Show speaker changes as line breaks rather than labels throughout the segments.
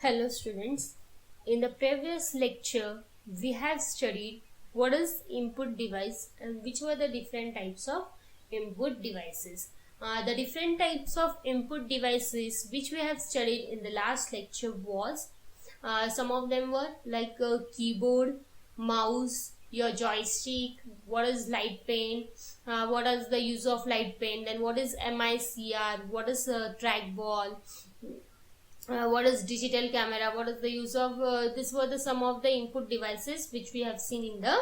Hello students, in the previous lecture we have studied what is input device and which were the different types of input devices. The different types of input devices which we have studied in the last lecture was some of them were like keyboard, mouse, your joystick, what is light pen, what is the use of light pen, then what is MICR, what is trackball, what is digital camera, what is the use of this were the some of the input devices which we have seen in the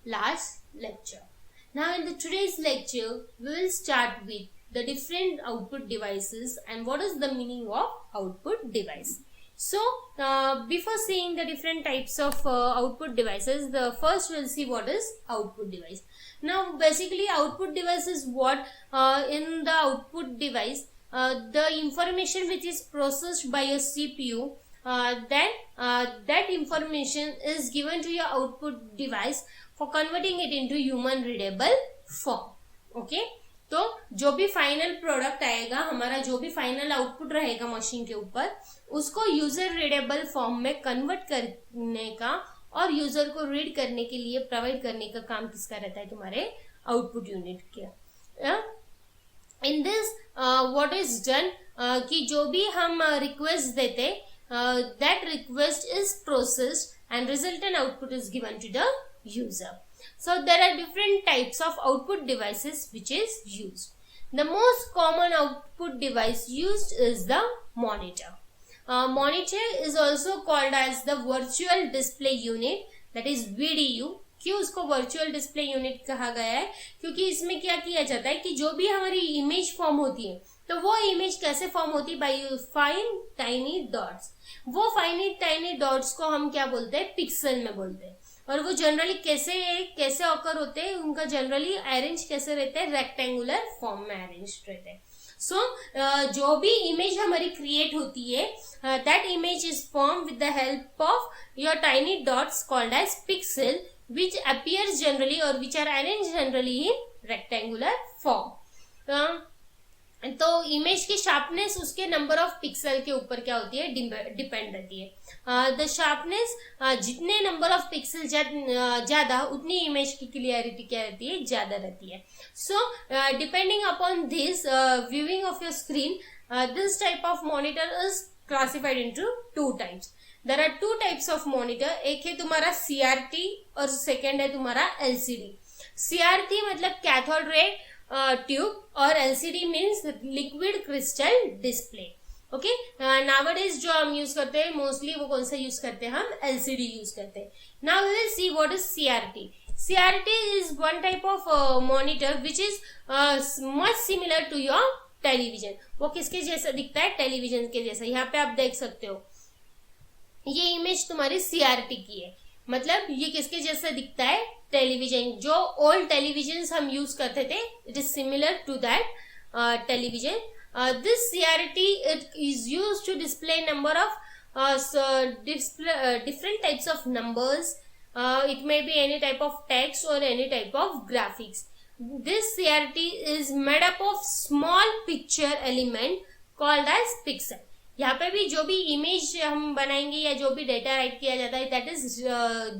last lecture. Now in the today's lecture we will start with the different output devices and what is the meaning of output device. So before seeing the different types of output devices, the first we'll see what is output device. Now basically output device is what in the output device the information which is processed by a CPU, then that information is given to your output device for converting it into human readable form. Okay, तो जो भी final product आएगा, हमारा जो भी final output रहेगा machine के ऊपर, उसको यूजर रीडेबल फॉर्म में कन्वर्ट करने का और यूजर को रीड करने के लिए प्रोवाइड करने का काम किसका रहता है? तुम्हारे आउटपुट यूनिट के. In this what is done कि जो भी हम रिक्वेस्ट देते, that request is processed and resultant output is given to the user. So there are different types of output devices which is used. The most common output device used is the monitor. Monitor is also called as the virtual display unit, that is VDU. क्यों उसको virtual display unit कहा गया है? क्योंकि इसमें क्या किया जाता है कि जो भी हमारी इमेज फॉर्म होती है, तो वो इमेज कैसे फॉर्म होती है? By fine tiny dots. वो फाइन टाइनी डॉट्स को हम क्या बोलते हैं? पिक्सल में बोलते हैं. और वो जनरली कैसे ऑकर होते हैं? उनका जनरली अरेंज कैसे रहते हैं? रेक्टेंगुलर फॉर्म में अरेंज रहते हैं. सो जो भी इमेज हमारी क्रिएट होती है, that image is form with the help of your tiny dots called as pixel, which appears generally or which are arranged generally in rectangular form. तो इमेज की शार्पनेस उसके नंबर ऑफ पिक्सल के ऊपर क्या होती है? डिपेंड रहती है. द शार्पनेस, जितने नंबर ऑफ पिक्सल ज्यादा उतनी इमेज की क्लियरिटी क्या रहती है? ज्यादा रहती है. So depending upon this viewing of your screen, this type of monitor is classified into two types. There are two types of monitor. एक है तुम्हारा CRT और सेकेंड है तुम्हारा LCD. CRT मतलब कैथोड रे ट्यूब और LCD means liquid crystal display. Okay, nowadays जो हम यूज करते हैं मोस्टली वो कौन सा यूज करते हैं? हम LCD यूज करते हैं. Now we will see what is CRT. CRT is one type of monitor which is much similar to your television. वो किसके जैसा दिखता है? टेलीविजन के जैसा. यहाँ पे आप देख सकते हो ये इमेज तुम्हारी CRT की है. मतलब ये किसके जैसा दिखता है? टेलीविजन. जो ओल्ड टेलीविजन हम यूज करते थे, it is similar to that television. This CRT it is used to display number of different types of numbers. It may be any type of text or any type of graphics. This CRT is made up of small picture element called as pixel. यहाँ पे भी जो भी image हम बनाएंगे या जो भी डेटा राइट किया जाता है, that is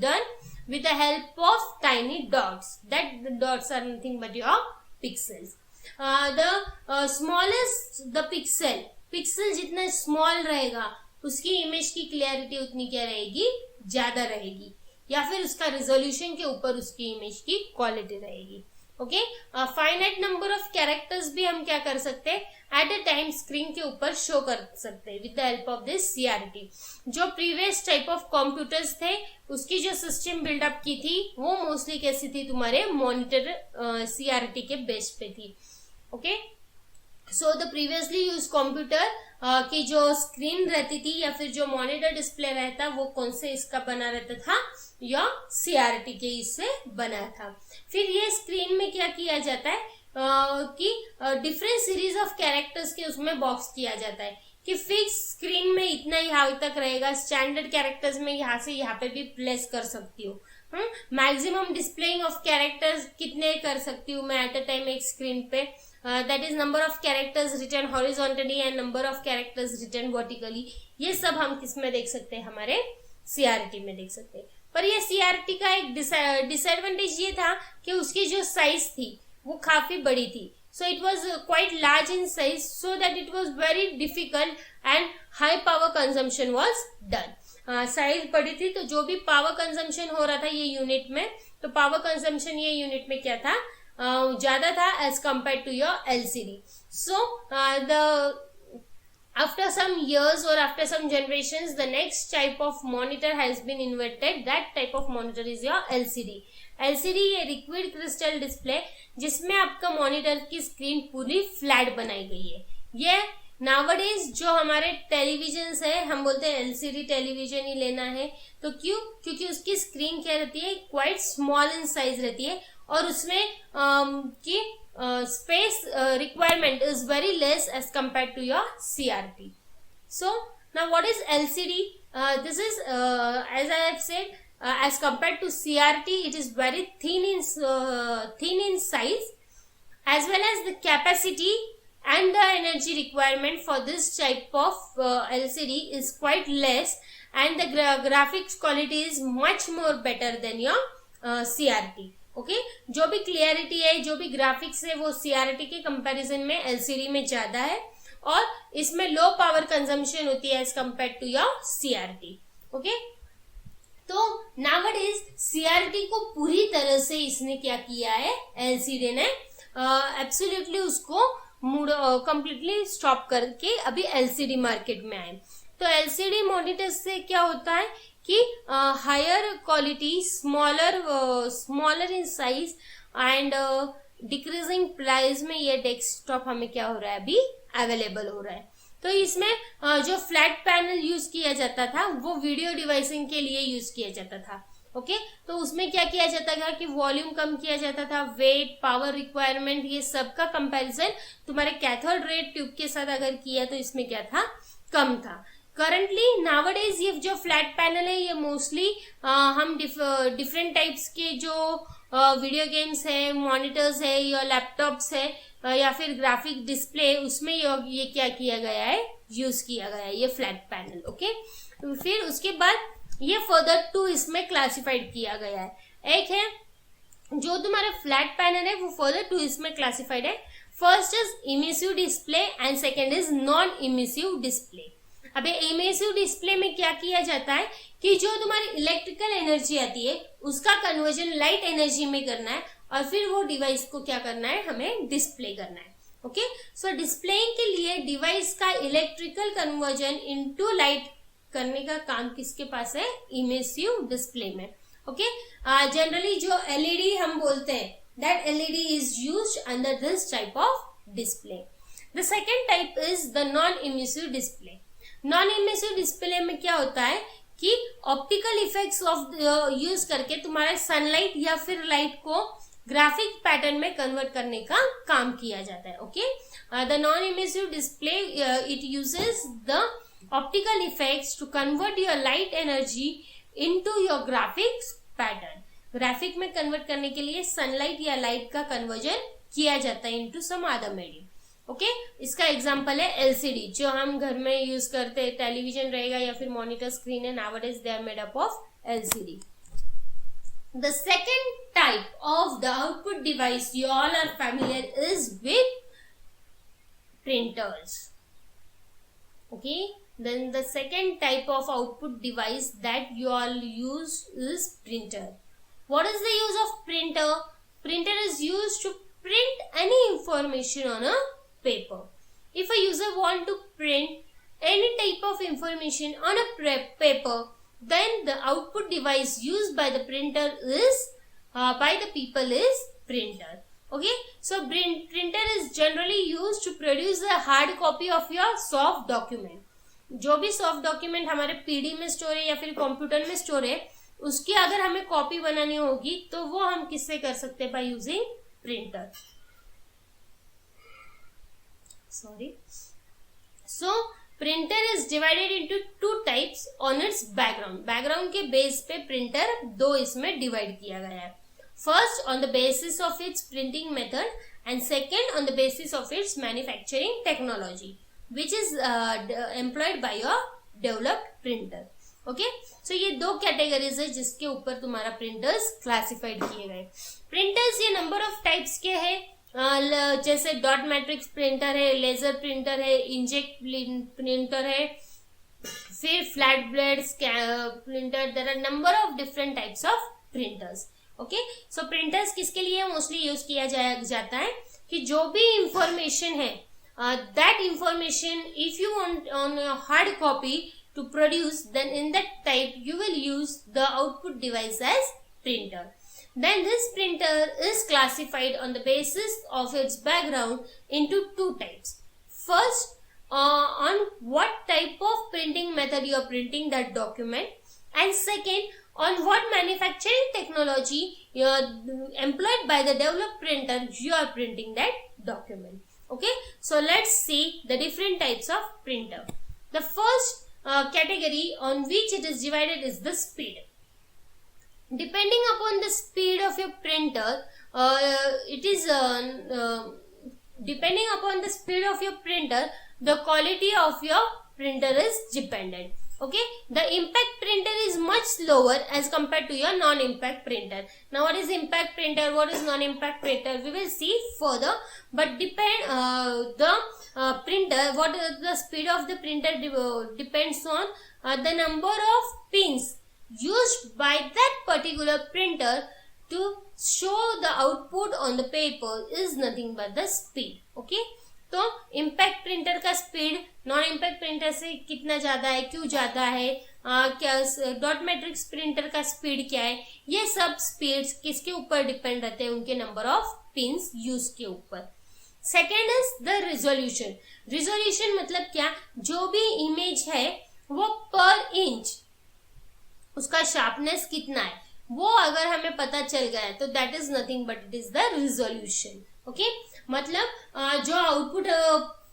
done with the help of tiny dots. That dots are nothing but your pixels. The smallest the pixel जितना स्मॉल रहेगा उसकी इमेज की क्लियरिटी उतनी क्या रहेगी? ज्यादा रहेगी. या फिर उसका रिजोल्यूशन के ऊपर उसकी इमेज की क्वालिटी रहेगी. Okay, finite number of characters भी हम क्या कर सकते हैं? एट अ टाइम स्क्रीन के ऊपर शो कर सकते हैं with the help of this CRT. जो प्रीवियस टाइप ऑफ कंप्यूटर्स थे उसकी जो सिस्टम बिल्डअप की थी वो मोस्टली कैसी थी? तुम्हारे मॉनिटर CRT के बेस पे थी. Okay, so the previously use computer की जो स्क्रीन रहती थी या फिर जो मॉनिटर डिस्प्ले रहता वो कौन से इसका बना रहता था? या CRT के इससे बना था. फिर ये स्क्रीन में क्या किया जाता है कि डिफरेंट सीरीज ऑफ कैरेक्टर्स के उसमें बॉक्स किया जाता है कि फिक्स स्क्रीन में इतना यहाँ तक रहेगा. स्टैंडर्ड कैरेक्टर्स में यहाँ से यहाँ पे भी प्लेस कर सकती हूँ. मैक्सिमम डिस्प्लेइंग ऑफ कैरेक्टर्स कितने कर सकती हूँ मैं एट अ टाइम एक स्क्रीन पे? That is number of characters written horizontally and number of characters written vertically. ये सब हम किस में देख सकते हैं, हमारे सीआरटी में देख सकते हैं। पर ये सीआरटी का एक डिसएडवांटेज ये था कि उसकी जो साइज थी वो काफी बड़ी थी। So it was quite large in size, so that it was very difficult and high power consumption was done. Size बड़ी थी तो जो भी पावर कंजम्पशन हो रहा था ये यूनिट में, तो पावर कंजम्पशन ये यूनिट में क्या था, ज्यादा था as compared to your LCD. So after some years or after some generations, the next type of monitor has been invented. That type of monitor is your LCD. LCD ये liquid crystal display जिसमें आपका monitor की screen पूरी flat बनाई गई है. ये nowadays जो हमारे टेलीविजन है, हम बोलते हैं एलसीडी टेलीविजन ही लेना है. तो क्यों? क्योंकि उसकी स्क्रीन क्या रहती है, क्वाइट स्मॉल इन साइज रहती है और उसमें की space requirement is very less as compared to your CRT. So now what is LCD? This is as I have said, as compared to CRT, it is very thin in size, as well as the capacity and the energy requirement for this type of LCD is quite less, and the graphics quality is much more better than your CRT. Okay जो भी clarity है, जो भी graphics है, वो CRT के comparison में LCD में ज्यादा है और इसमें लो पावर कंजम्पशन होती है as compared to your CRT. Okay, तो नाउअडेज सीआरटी को पूरी तरह से इसने क्या किया है, एलसीडी ने एब्सोल्युटली उसको कंप्लीटली स्टॉप करके अभी एलसीडी मार्केट में आए. तो एलसीडी मॉनिटर से क्या होता है कि higher quality, smaller in size and decreasing price में ये डेस्कटॉप हमें क्या हो रहा है, अभी अवेलेबल हो रहा है. तो इसमें जो फ्लैट पैनल यूज किया जाता था वो वीडियो डिवाइसिंग के लिए यूज किया जाता था. ओके, तो उसमें क्या किया जाता था कि वॉल्यूम कम किया जाता था, वेट, पावर रिक्वायरमेंट, ये सब का कंपैरिजन तुम्हारे कैथोड रे ट्यूब के साथ अगर किया तो इसमें क्या था, कम था. करंटली नावडेज ये जो फ्लैट पैनल है ये मोस्टली हम डिफरेंट टाइप्स के जो वीडियो गेम्स है, मॉनिटर्स है या लैपटॉप्स है या फिर ग्राफिक डिस्प्ले, उसमें ये क्या किया गया है, यूज किया गया है ये फ्लैट पैनल. ओके, तो फिर उसके बाद ये फर्दर टू इसमें क्लासिफाइड किया गया है. एक है जो तुम्हारा फ्लैट पैनल है वो फर्दर टू इसमें क्लासिफाइड है. First is emissive display and second is non emissive display. अब इमिसिव डिस्प्ले में क्या किया जाता है कि जो तुम्हारी इलेक्ट्रिकल एनर्जी आती है उसका कन्वर्जन लाइट एनर्जी में करना है और फिर वो डिवाइस को क्या करना है, हमें डिस्प्ले करना है. ओके, सो डिस्प्लेइंग के लिए डिवाइस का इलेक्ट्रिकल कन्वर्जन इनटू लाइट करने का काम किसके पास है, इमिसिव डिस्प्ले में. ओके, जनरली जो एलईडी हम बोलते हैं, that LED is used under this type of display. The second type is the non emissive display. Non emissive display में क्या होता है कि ऑप्टिकल इफेक्ट्स ऑफ यूज करके तुम्हारा सनलाइट या फिर लाइट को ग्राफिक पैटर्न में कन्वर्ट करने का काम किया जाता है. Okay, the non emissive display it uses the optical effects to convert your light energy into your graphics pattern. Graphic में कन्वर्ट करने के लिए सनलाइट या लाइट का कन्वर्जन किया जाता है into some other medium. Okay, इसका एग्जांपल है एलसीडी जो हम घर में यूज करते हैं, टेलीविजन रहेगा या फिर मॉनिटर स्क्रीन है, nowadays they are made up of LCD. The second type of the output device you all are familiar is with printers. Okay, then the second type of output device that you all use is printer. What is the use of printer? Printer is used to print any information on a paper. If a user want to print any type of information on a paper, then the output device used by the printer is by the people is printer. Okay, so printer is generally used to produce a hard copy of your soft document. जो भी soft document हमारे PD में store है या फिर computer में store है, उसकी अगर हमें कॉपी बनानी होगी तो वो हम किससे कर सकते हैं, by using printer. Sorry. So printer is divided into two types on it's background. Background के बेस पे प्रिंटर दो इसमें डिवाइड किया गया है. First on the basis of its printing method and second on the basis of its manufacturing technology which is employed by your developed printer. Okay so ये दो categories है जिसके ऊपर तुम्हारा प्रिंटर्स क्लासिफाइड किए गए. प्रिंटर्स ये नंबर ऑफ टाइप्स के हैं, जैसे डॉट मैट्रिक्स प्रिंटर है, लेजर प्रिंटर है, इंजेक्ट प्रिंटर है, फिर flat blade printer. There are number of different types of printers. Okay so printers किसके लिए मोस्टली यूज किया जाता है कि जो भी इंफॉर्मेशन है that information if you want on a hard copy to produce, then in that type you will use the output device as printer. Then this printer is classified on the basis of its background into two types. First, on what type of printing method you are printing that document, and second, on what manufacturing technology you are employed by the developed printer you are printing that document. Okay, so let's see the different types of printer. The first category on which it is divided is the speed. Depending upon the speed of your printer, depending upon the speed of your printer, the quality of your printer is dependent. Okay, the impact printer is much lower as compared to your non-impact printer. Now what is impact printer, what is non-impact printer, we will see further, but printer, what the speed of the printer depends on the number of pins used by that particular printer to show the output on the paper is nothing but the speed. Okay, तो impact printer का speed non impact printer से कितना ज्यादा है, क्यों ज्यादा है, क्या डॉट मैट्रिक्स प्रिंटर का स्पीड क्या है, ये सब स्पीड्स किसके ऊपर डिपेंड रहते हैं, उनके नंबर ऑफ पिंस यूज के ऊपर. Second is the resolution. Resolution मतलब क्या, जो भी इमेज है वो पर इंच उसका शार्पनेस कितना है वो अगर हमें पता चल गया है तो that is nothing but it is the resolution. Okay, मतलब जो आउटपुट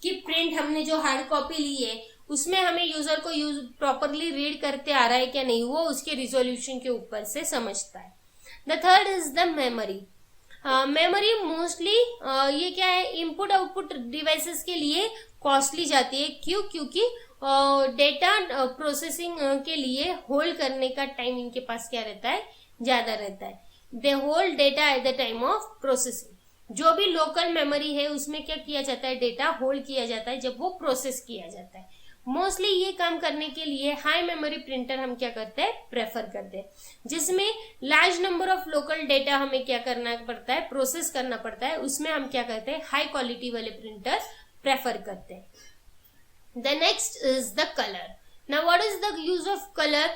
की प्रिंट हमने जो हार्ड कॉपी ली है उसमें हमें यूजर को प्रॉपरली रीड करते आ रहा है क्या नहीं, वो उसके रिजोल्यूशन के ऊपर से समझता है. The third is the memory. Memory mostly ये क्या है, इनपुट आउटपुट डिवाइसेस के लिए कॉस्टली जाती है. क्यों? क्योंकि डेटा प्रोसेसिंग के लिए होल्ड करने का टाइम इनके पास क्या रहता है, ज्यादा रहता है. They hold data at the time of processing. जो भी लोकल मेमोरी है उसमें क्या किया जाता है, डेटा होल्ड किया जाता है जब वो प्रोसेस किया जाता है. मोस्टली ये काम करने के लिए हाई मेमोरी प्रिंटर हम क्या करते हैं, प्रेफर करते हैं, जिसमें large number of local data हमें क्या करना पड़ता है, प्रोसेस करना पड़ता है. उसमें हम क्या करते हैं, हाई क्वालिटी वाले प्रिंटर प्रेफर करते हैं. The next is the colour. Now what is the use of colour.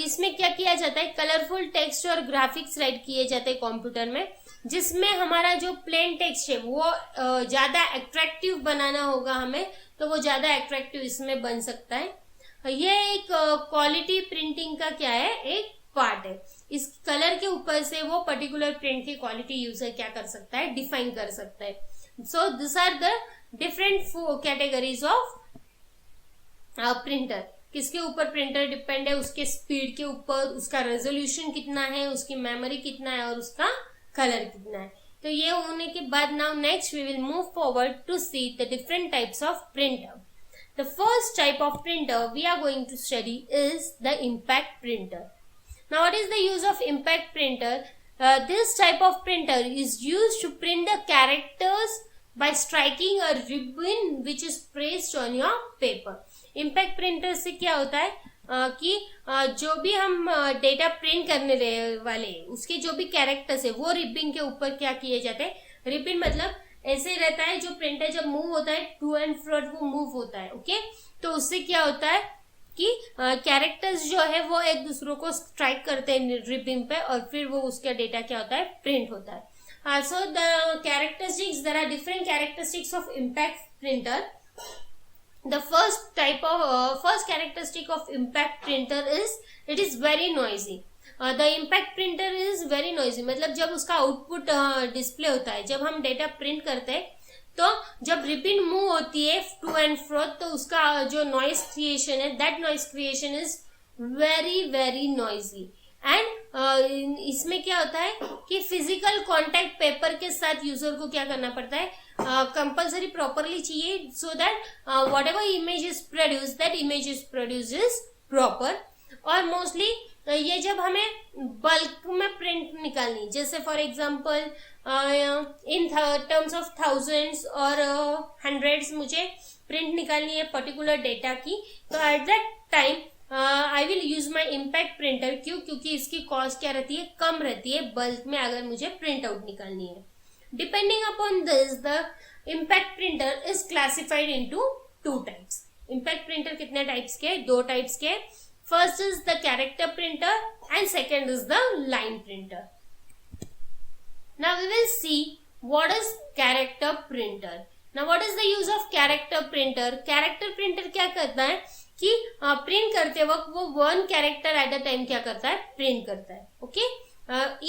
इसमें क्या किया जाता है, कलरफुल टेक्स्ट और ग्राफिक्स राइट किए जाते हैं कंप्यूटर में, जिसमें हमारा जो प्लेन टेक्स्ट है वो ज्यादा अट्रैक्टिव बनाना होगा हमें, तो वो ज्यादा अट्रैक्टिव इसमें बन सकता है. ये एक क्वालिटी प्रिंटिंग का क्या है, एक पार्ट है. इस कलर के ऊपर से वो पर्टिकुलर प्रिंट की क्वालिटी यूजर क्या कर सकता है, डिफाइन कर सकता है. So this are the different categories of printer. किसके ऊपर प्रिंटर डिपेंड है, उसके स्पीड के ऊपर, उसका रेजोल्यूशन कितना है, उसकी मेमोरी कितना है और उसका कलर कितना है. तो ये होने के बाद now next we will move forward to see the different types of printer. The first type of printer we are going to study is the impact printer. Now what is the use of impact printer. This type of printer is used to print the characters by striking a ribbon which is placed on your paper. Impact printer से क्या होता है कि जो भी हम data print करने वाले उसके जो भी कैरेक्टर्स है वो रिबन के ऊपर क्या किए जाते हैं. रिबन मतलब ऐसे रहता है, जो प्रिंटर जब मूव होता है टू एंड फ्रो वो मूव होता है. ओके, तो उससे क्या होता है कि कैरेक्टर्स जो है वो एक दूसरों को स्ट्राइक करते हैं रिबन पे और फिर वो उसका डेटा क्या होता है, प्रिंट होता है. So the characteristics, there are different characteristics of impact printer. The first characteristic of impact printer is it is very noisy. The impact printer is very noisy. मतलब जब उसका आउटपुट डिस्प्ले होता है, जब हम डेटा प्रिंट करते हैं तो जब रिबन मूव होती है टू एंड फ्रो तो उसका जो नॉइस क्रिएशन है, that noise creation is very very noisy. And इसमें क्या होता है कि फिजिकल कांटेक्ट पेपर के साथ यूजर को क्या करना पड़ता है, कंपल्सरी प्रॉपरली चाहिए, so that what ever image is produce, that image is produce is proper. और मोस्टली ये जब हमें बल्क में प्रिंट निकालनी, जैसे for example in terms of thousands और हंड्रेड्स मुझे प्रिंट निकालनी है पर्टिकुलर डेटा की, तो at that time I will use my impact printer. क्यों? क्योंकि इसकी कॉस्ट क्या रहती है, कम रहती है बल्क में अगर मुझे प्रिंट आउट निकालनी है। Depending upon this the impact printer is classified into 2 types. Impact printer कितने टाइप्स के? 2 टाइप्स के। First is the character printer and second is the line printer. Now we will see what is character printer. Now what is the use of character printer? Character printer क्या करता है कि print करते वक्त वो 1 character eight a time क्या करता है, प्रिंट करता है। ओके,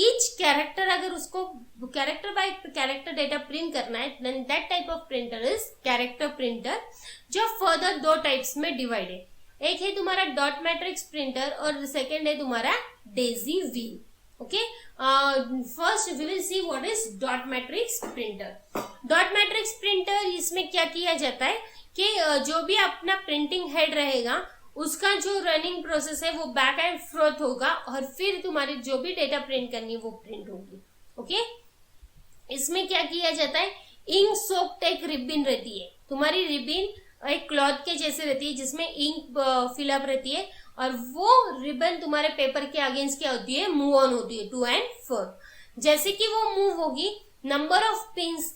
ईच कैरेक्टर अगर उसको character by character data print करना है, then that type of printer is character printer, जो फर्दर 2 टाइप्स में डिवाइड है। एक है तुम्हारा डॉट मैट्रिक्स प्रिंटर और सेकेंड है तुम्हारा daisy wheel. Okay, first we will see what is dot matrix printer. Dot matrix printer इसमें क्या किया जाता है कि जो भी अपना प्रिंटिंग हेड रहेगा उसका जो रनिंग प्रोसेस है वो बैक एंड फोर्थ होगा और फिर तुम्हारी जो भी डेटा प्रिंट करनी है वो प्रिंट होगी। ओके, इसमें क्या किया जाता है, इंक सोक्ड एक रिबिन रहती है, तुम्हारी रिबिन एक क्लॉथ के जैसे रहती है जिसमें इंक फिलअप रहती है और वो रिबन तुम्हारे पेपर के अगेंस्ट क्या होती है, मूव ऑन होती है टू एंड फोर। जैसे कि वो मूव होगी, number of pins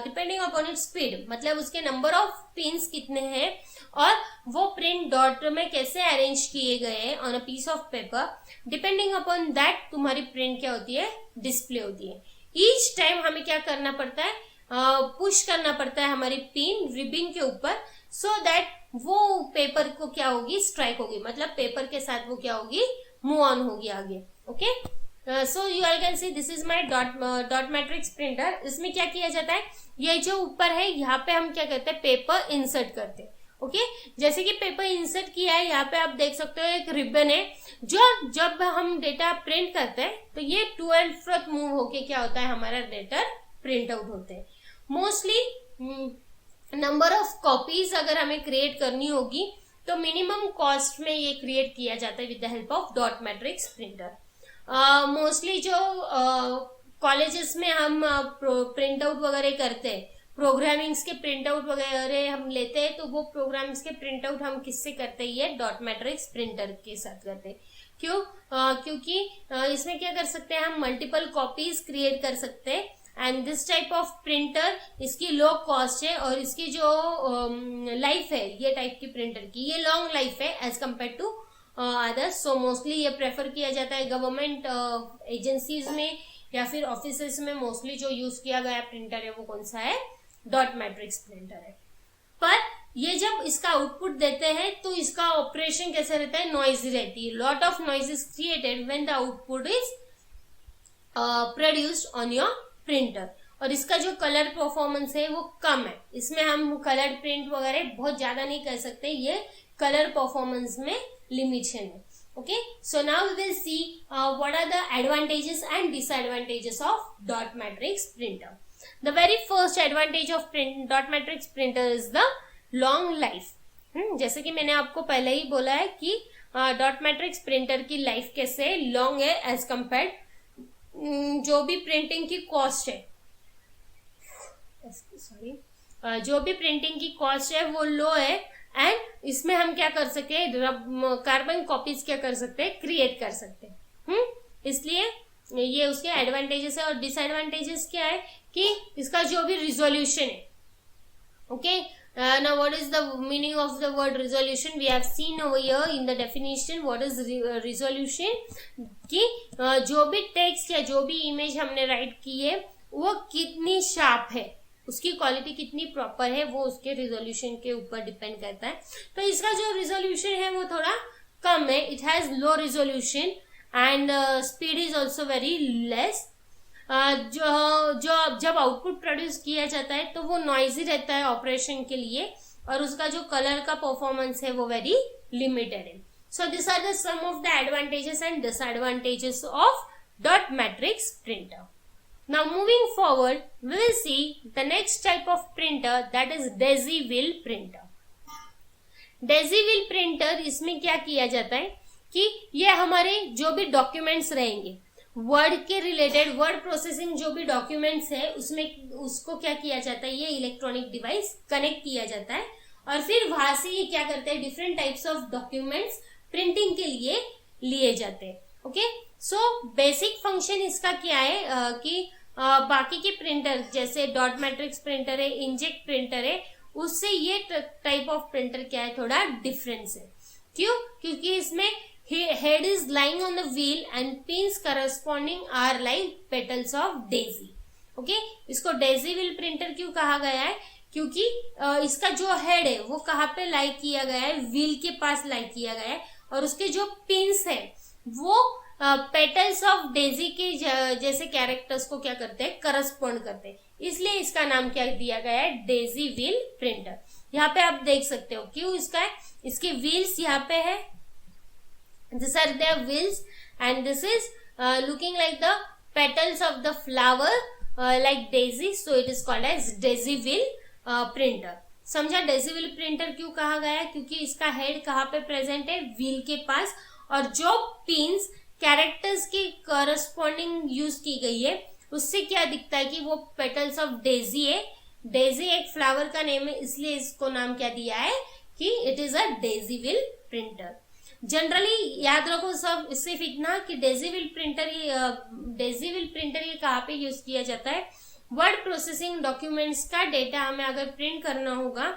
depending upon its speed, मतलब उसके नंबर ऑफ पिंस कितने हैं और वो प्रिंट डॉट में कैसे अरेंज किए गए हैं on a piece of paper, depending upon that तुम्हारी प्रिंट क्या होती है, डिस्प्ले होती है। ईच टाइम हमें क्या करना पड़ता है, पुश करना पड़ता है हमारी पिन रिबिन के ऊपर, सो दैट वो पेपर को क्या होगी, स्ट्राइक होगी, मतलब पेपर के साथ वो क्या होगी, मूव ऑन होगी आगे। Okay, so you all can see this is my dot matrix printer. इसमें क्या किया जाता है, ये जो ऊपर है यहाँ पे हम क्या करते हैं, पेपर इंसर्ट करते हैं। ओके, जैसे कि पेपर इंसर्ट किया है, यहाँ पे आप देख सकते हो एक रिबन है जो जब हम डेटा प्रिंट करते हैं तो ये टू एंड फ्रो मूव होके क्या होता है, हमारा डेटा प्रिंट आउट होते हैं। मोस्टली नंबर ऑफ कॉपीज अगर हमें क्रिएट करनी होगी तो मिनिमम कॉस्ट में ये क्रिएट किया जाता है with the help of dot matrix printer. Mostly जो कॉलेजेस में हम प्रिंट आउट वगैरह करते हैं, प्रोग्रामिंग्स के प्रिंट आउट वगैरह हम लेते हैं, तो वो प्रोग्राम्स के प्रिंट आउट हम किससे करते हैं, डॉट मैट्रिक्स प्रिंटर के साथ करते हैं। क्यों? क्योंकि इसमें क्या कर सकते हैं, हम मल्टीपल कॉपीज क्रिएट कर सकते हैं and this type of printer इसकी लो कॉस्ट है और इसकी जो लाइफ है ये टाइप की प्रिंटर की, ये लॉन्ग लाइफ है as compare to others. So mostly ये प्रेफर किया जाता है गवर्नमेंट एजेंसीज में या फिर ऑफिसेस में। मोस्टली जो यूज किया गया प्रिंटर है वो कौन सा है, डॉट मैट्रिक्स प्रिंटर है। पर ये जब इसका आउटपुट देते हैं तो इसका ऑपरेशन कैसे रहता है, नॉइजी रहती है। Lot of noise is created when the output is produced on your printer. और इसका जो कलर परफॉर्मेंस है वो कम है, इसमें हम कलर प्रिंट वगैरह बहुत ज्यादा नहीं कर सकते, ये कलर परफॉर्मेंस में लिमिटेशन है। Okay, so now we will see what are the advantages and disadvantages of dot matrix printer. The very first advantage of dot matrix printer is the long life. जैसे कि मैंने आपको पहले ही बोला है कि डॉट मैट्रिक्स प्रिंटर की लाइफ कैसे लॉन्ग है एज कम्पेयर जो भी प्रिंटिंग की कॉस्ट है, सॉरी, जो भी प्रिंटिंग की कॉस्ट है वो लो है एंड इसमें हम क्या कर सकते हैं, कार्बन कॉपीज क्या कर सकते हैं, क्रिएट कर सकते हैं। इसलिए ये उसके एडवांटेजेस है। और डिसएडवांटेजेस क्या है कि इसका जो भी रिजोल्यूशन है, okay, now what is the meaning of the word resolution? We have seen over here in the definition what is resolution, कि जो भी टेक्स्ट या जो भी इमेज हमने राइट की है वो कितनी शार्प है, उसकी क्वालिटी कितनी प्रॉपर है, वो उसके रिजोल्यूशन के ऊपर डिपेंड करता है। तो इसका जो रिजोल्यूशन है वो थोड़ा कम है, it has low resolution and speed is also very less. जब आउटपुट प्रोड्यूस किया जाता है तो वो नॉइजी रहता है ऑपरेशन के लिए और उसका जो कलर का परफॉर्मेंस है वो वेरी लिमिटेड है। So these are the some of the advantages and disadvantages of dot matrix printer. Now moving forward, we will see the next type of printer, that is daisy wheel printer. Daisy wheel printer, इसमें क्या किया जाता है कि ये हमारे जो भी डॉक्यूमेंट्स रहेंगे वर्ड के रिलेटेड, वर्ड प्रोसेसिंग जो भी डॉक्यूमेंट्स है उसमें उसको क्या किया जाता है, ये इलेक्ट्रॉनिक डिवाइस कनेक्ट किया जाता है और फिर वहां से ये क्या करते हैं, different types of documents printing के लिए लिए जाते हैं. ओके, सो बेसिक फंक्शन इसका क्या है कि बाकी के प्रिंटर जैसे डॉट मैट्रिक्स प्रिंटर है, इंकजेट प्रिंटर है, उससे ये टाइप ऑफ प्रिंटर क्या है, थोड़ा डिफरेंस है. क्यों? क्योंकि इसमें head is lying on the wheel and pins corresponding are like petals of daisy. Okay, इसको डेजी व्हील प्रिंटर क्यों कहा गया है, क्योंकि इसका जो हेड है वो कहाँ पे लाई किया गया है, व्हील के पास लाई किया गया है और उसके जो पिन्स है वो पेटल्स ऑफ डेजी के जैसे कैरेक्टर्स को क्या करते हैं, करस्पॉन्ड करते हैं. इसलिए इसका नाम क्या दिया गया है, डेजी व्हील प्रिंटर. यहाँ पे आप देख सकते हो क्यों इसका है, इसके व्हील्स यहाँ पे है, this are their wheels and this is looking like the petals of the flower like daisy, so it is called as daisy wheel printer. समझा डेजी व्हील प्रिंटर क्यों कहा गया है, क्योंकि इसका हेड कहाँ पे प्रेजेंट है, व्हील के पास, और जो पिन्स कैरेक्टर्स की करस्पॉन्डिंग यूज की गई है उससे क्या दिखता है कि वो पेटल्स ऑफ डेजी है. डेजी एक फ्लावर का नेम है, इसलिए इसको नाम क्या दिया है कि it is a Daisy wheel printer. Generally याद रखो सब सिर्फ इतना कि डेजी व्हील प्रिंटर ये कहाँ पे यूज किया जाता है, वर्ड प्रोसेसिंग डॉक्यूमेंट्स का डेटा हमें अगर प्रिंट करना होगा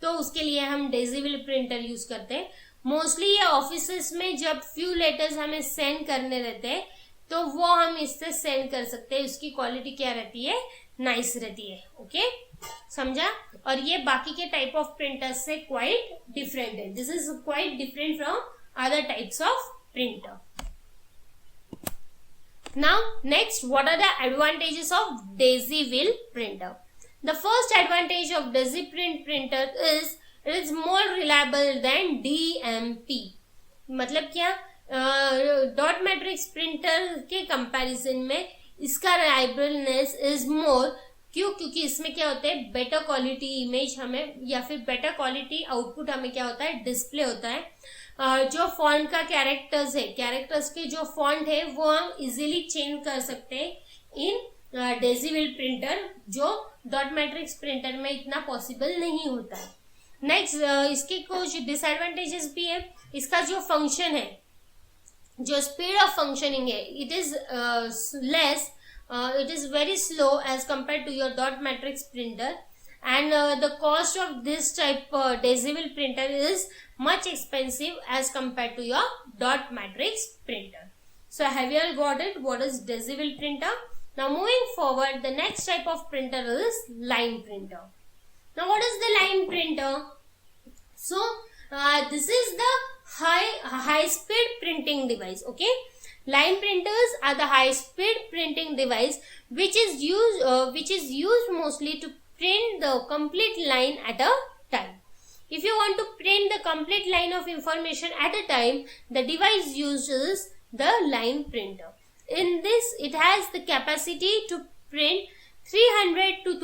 तो उसके लिए हम डेजी व्हील प्रिंटर यूज करते हैं. मोस्टली ये ऑफिसेस में जब फ्यू लेटर्स हमें सेंड करने रहते हैं तो वो हम इससे सेंड कर सकते हैं. उसकी क्वालिटी क्या रहती है, नाइस रहती है. ओके, समझा. और ये बाकी के टाइप ऑफ प्रिंटर्स से क्वाइट डिफरेंट है. This is quite different from other types of printer. Now next, what are the advantages of daisy wheel printer. The first advantage of daisy printer is it is more reliable than DMP. मतलब क्या, dot matrix printer के comparison में इसका रिलायबलनेस is more. क्यों? क्योंकि इसमें क्या होता है, बेटर क्वालिटी इमेज हमें या फिर बेटर क्वालिटी आउटपुट हमें क्या होता है, डिस्प्ले होता है. जो फॉन्ट का कैरेक्टर्स है, कैरेक्टर्स के जो फॉन्ट है वो हम इजीली चेंज कर सकते हैं इन डेजी व्हील प्रिंटर, जो डॉट मैट्रिक्स प्रिंटर में इतना पॉसिबल नहीं होता है. नेक्स्ट, इसके कुछ डिसएडवांटेजेस भी है. इसका जो फंक्शन है, जो स्पीड ऑफ फंक्शनिंग है, it is less, it is very slow as compared to your dot matrix printer, and the cost of this type daisy wheel printer is much expensive as compared to your dot matrix printer. So have you all got it, what is daisy wheel printer? Now moving forward, the next type of printer is line printer. Now what is the line printer? So this is the high speed printing device. Okay, line printers are the high speed printing device which is used mostly to print the complete line at a time. If you want to print the complete line of information at a time, the device uses the line printer. In this, it has the capacity to print 300 to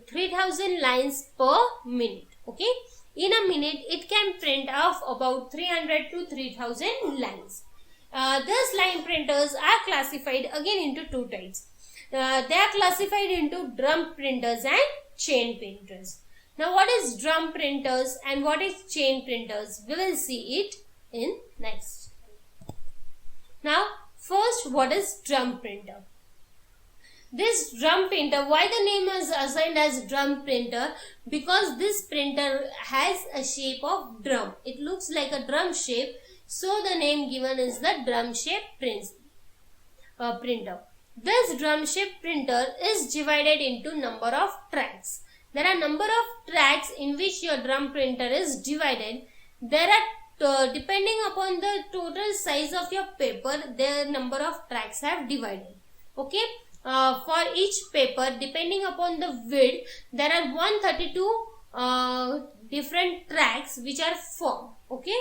3000 lines per minute. Okay, in a minute it can print off about 300 to 3000 lines. These line printers are classified again into two types. They are classified into drum printers and chain printers. Now what is drum printers and what is chain printers? We will see it in next. Now first, what is drum printer? This drum printer, why the name is assigned as drum printer? Because this printer has a shape of drum. It looks like a drum shape. So the name given is the drum shape printer. This drum shape printer is divided into number of tracks. There are number of tracks in which your drum printer is divided. There are depending upon the total size of your paper, the number of tracks have divided. Okay, for each paper, depending upon the width, there are 132 different tracks which are formed. Okay.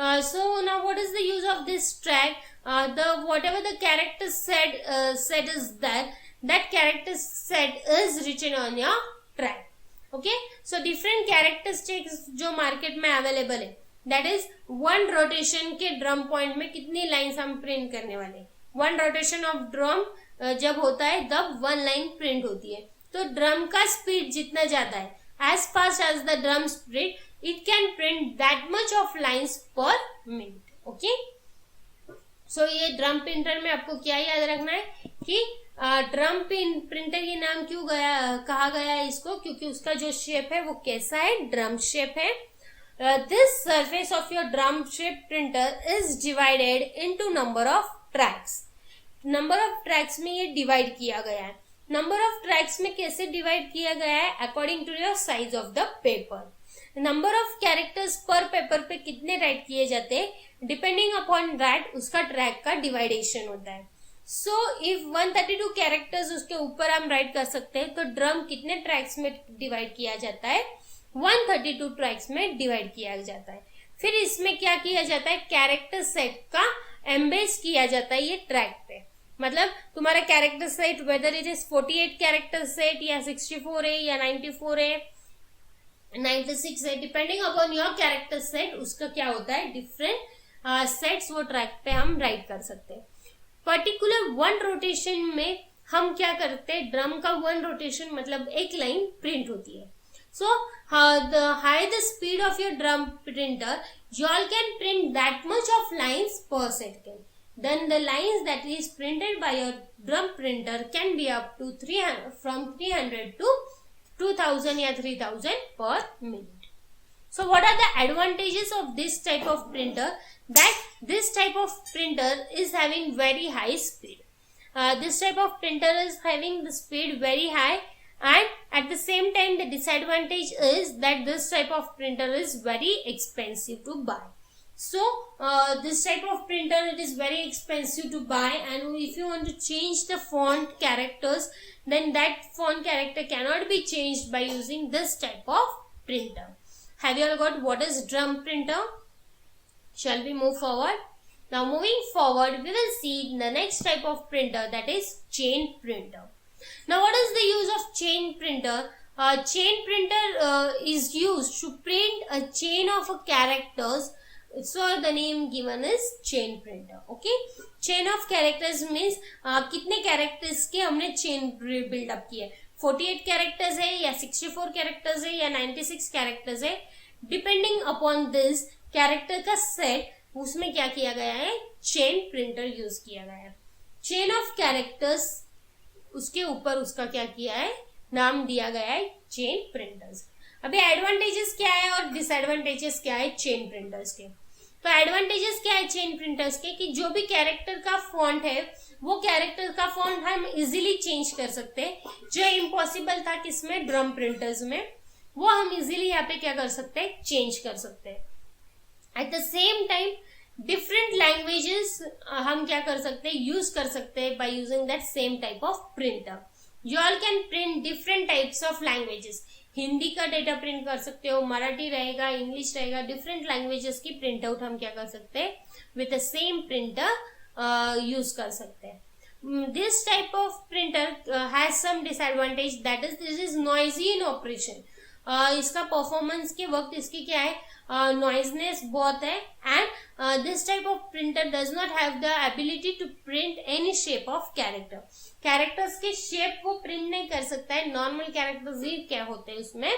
So now what is the use of this track? The whatever the character set is that character set is written on your track. Okay, so different characteristics जो market में available है, that is one rotation के drum point में कितनी lines हम print करने वाले. One rotation of drum जब होता है तब वन लाइन प्रिंट होती है. तो ड्रम का स्पीड जितना ज्यादा है, as fast as the drum speed, it can print that much of lines per minute. Okay, so ये ड्रम प्रिंटर में आपको क्या याद रखना है कि ड्रम प्रिंटर ये नाम क्यों कहा गया है इसको, क्योंकि उसका जो शेप है वो कैसा है, ड्रम शेप है. This surface of your drum shape printer is divided into number of tracks. Number of tracks में ये डिवाइड किया गया है. नंबर ऑफ ट्रैक्स में कैसे डिवाइड किया गया है, according to your size of the paper. Number of characters per paper पे कितने राइट किए जाते हैं, डिपेंडिंग अपॉन दैट उसका ट्रैक का डिवाइडेशन होता है. सो इफ 132 कैरेक्टर्स उसके ऊपर हम राइट कर सकते हैं, तो ड्रम कितने ट्रैक्स में डिवाइड किया जाता है, 132 ट्रैक्स में डिवाइड किया जाता है. फिर इसमें क्या किया जाता है, कैरेक्टर सेट का एम्बेस किया जाता है ये ट्रैक पे. मतलब तुम्हारा character set whether it is 48 character set या 64 है या 94 है, 96 है, depending upon your character set उसका क्या होता है, डिफरेंट सेट्स वो ट्रैक पे हम राइट कर सकते हैं. पर्टिकुलर वन रोटेशन में हम क्या करते हैं, ड्रम का वन रोटेशन मतलब एक लाइन प्रिंट होती है. So the high the speed of your drum printer, you all can print that much of lines per second. Then the lines that is printed by your drum printer can be up to 300 from 300 to 2000 or 3000 per minute. So what are the advantages of this type of printer? That this type of printer is having very high speed. This type of printer is having the speed very high, and at the same time the disadvantage is that this type of printer is very expensive to buy. So this type of printer, it is very expensive to buy, and if you want to change the font characters, then that font character cannot be changed by using this type of printer. Have you all got what is drum printer? Shall we move forward? Now moving forward, we will see the next type of printer, that is chain printer. Now what is the use of chain printer? Chain printer is used to print a chain of characters. So the name given is chain printer. Okay, chain of characters means कितने characters के हमने chain build up किया है, 48 characters है या 64 characters है या 96 characters है, depending upon this character का set, उसमें क्या किया गया है, chain printer यूज किया गया है. chain of characters उसके ऊपर उसका क्या किया है, नाम दिया गया है चेन प्रिंटर्स. अभी एडवांटेजेस क्या है और डिसएडवांटेजेस क्या है चेन प्रिंटर्स के. तो एडवांटेजेस क्या है चेन प्रिंटर्स के, कि जो भी कैरेक्टर का फॉन्ट है वो कैरेक्टर का फॉन्ट हम इजीली चेंज कर सकते हैं, जो इम्पॉसिबल था किसमें, ड्रम प्रिंटर्स में, वो हम इजीली यहाँ पे क्या कर सकते हैं, चेंज कर सकते हैं. At the same time different languages हम क्या कर सकते हैं, यूज कर सकते हैं by using that same type of printer. You all can print different types of languages. Hindi का डेटा प्रिंट कर सकते हो, मराठी रहेगा, इंग्लिश रहेगा, डिफरेंट लैंग्वेजेस की प्रिंट आउट हम क्या कर सकते हैं, with the same printer use कर सकते हैं. This type of printer has some disadvantage, that is this is noisy in operation. इसका परफॉर्मेंस के वक्त इसकी क्या है, नॉइजनेस बहुत है, and this type of printer does not have the ability to print any shape of character. Characters के shape वो प्रिंट नहीं कर सकता है, नॉर्मल कैरेक्टर्स ही क्या होते हैं उसमें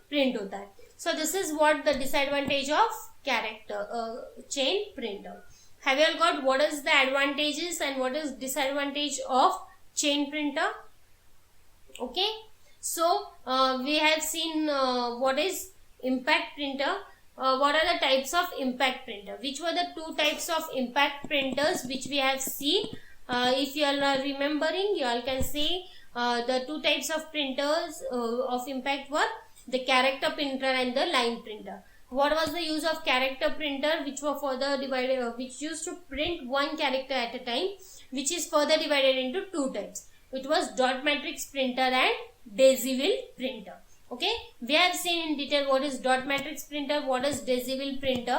प्रिंट होता है. So this is what the disadvantage of character chain printer. Have you all got what is the advantages and what is disadvantage of chain printer? Okay, so we have seen what is impact printer. What are the types of impact printer? Which were the two types of impact printers which we have seen? If you all are remembering, you all can see the two types of printers of impact were the character printer and the line printer. What was the use of character printer, which were further divided, which used to print one character at a time, which is further divided into two types. It was dot matrix printer and Daziville printer. Okay, we have seen in detail what is dot matrix printer, what is Daziville printer.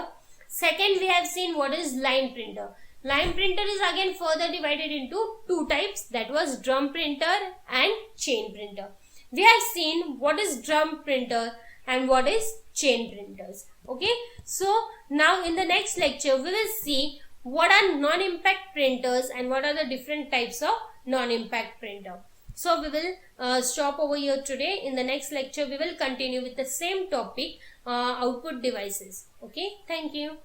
Second, we have seen what is line printer. Line printer is again further divided into two types, that was drum printer and chain printer. We have seen what is drum printer and what is chain printers. Okay, so now in the next lecture we will see what are non-impact printers and what are the different types of non-impact printer. So we will stop over here today. In the next lecture we will continue with the same topic, output devices. Okay, thank you.